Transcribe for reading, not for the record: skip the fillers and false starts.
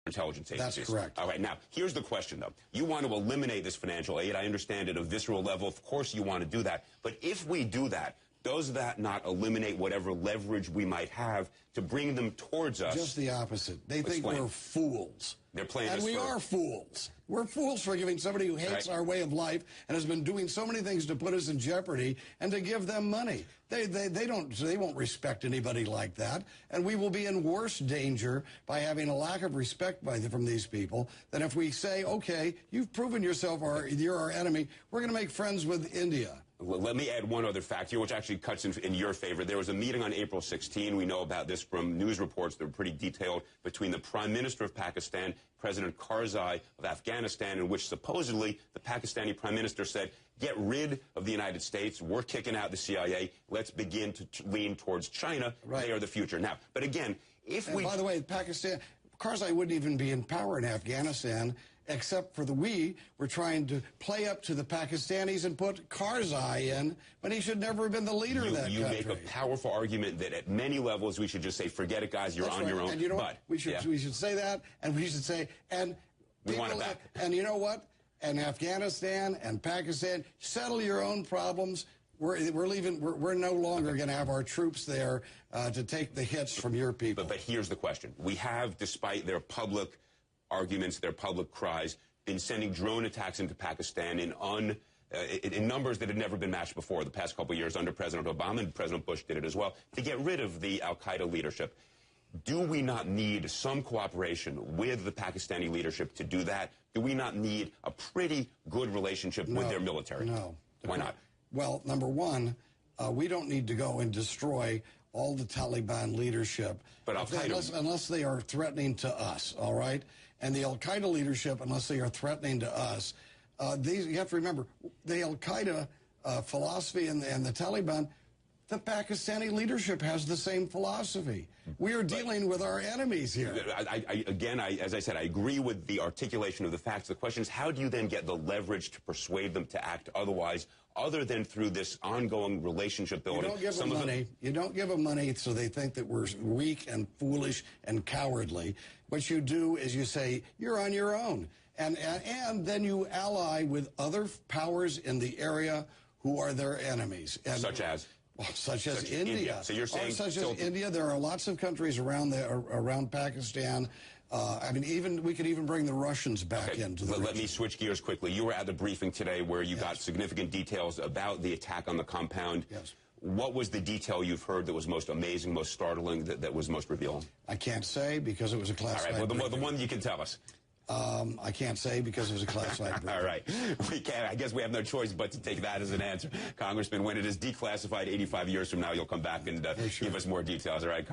intelligence agencies. That's correct. All right. Now, here's the question, though. You want to eliminate this financial aid. I understand at a visceral level. Of course you want to do that. But if we do that, does that not eliminate whatever leverage we might have to bring them towards us? Just the opposite. They think we're fools. They're playing and us we are fools. We're fools for giving somebody who hates our way of life and has been doing so many things to put us in jeopardy and to give them money. They won't respect anybody like that, and we will be in worse danger by having a lack of respect from these people than if we say, okay, you've proven yourself you're our enemy. We're going to make friends with India. Well, let me add one other fact here, which actually cuts in your favor. There was a meeting on April 16. We know about this from news reports that were pretty detailed between the Prime Minister of Pakistan, President Karzai of Afghanistan, in which supposedly the Pakistani Prime Minister said, get rid of the United States. We're kicking out the CIA. Let's begin to lean towards China. Right. They are the future. Now, but again, by the way, Karzai wouldn't even be in power in Afghanistan, except for we're trying to play up to the Pakistanis and put Karzai in, but he should never have been the leader of that country. You make a powerful argument that at many levels we should just say, forget it, guys, you're on your own. And you know what? We should say that, and we should say, we want it back. And you know what? And Afghanistan and Pakistan, settle your own problems. We're leaving. We're no longer going to have our troops there to take the hits from your people. But here's the question: we have, despite their public arguments, their public cries, been sending drone attacks into Pakistan in numbers that had never been matched before. The past couple of years under President Obama, and President Bush did it as well, to get rid of the al-Qaeda leadership. Do we not need some cooperation with the Pakistani leadership to do that? Do we not need a pretty good relationship with their military? No. Why not? Well, number one, we don't need to go and destroy all the Taliban leadership unless they are threatening to us, all right? And the al-Qaeda leadership, unless they are threatening to us, you have to remember, the al-Qaeda philosophy and the Taliban, the Pakistani leadership has the same philosophy. We are dealing with our enemies here. As I said, I agree with the articulation of the facts. The question is, how do you then get the leverage to persuade them to act otherwise, other than through this ongoing relationship building? You don't give them money. You don't give them money so they think that we're weak and foolish and cowardly. What you do is you say, you're on your own. And then you ally with other powers in the area who are their enemies. Such as? Well, such as India. So you're saying such as India. There are lots of countries around Pakistan. We could even bring the Russians back into the region. Let me switch gears quickly. You were at the briefing today where you got significant details about the attack on the compound. Yes. What was the detail you've heard that was most amazing, most startling, that was most revealing? I can't say because it was a classified briefing. All right, well, the one you can tell us. I can't say because it was a classified briefing. All right. We can't. I guess we have no choice but to take that as an answer. Congressman, when it is declassified 85 years from now, you'll come back and give us more details, all right?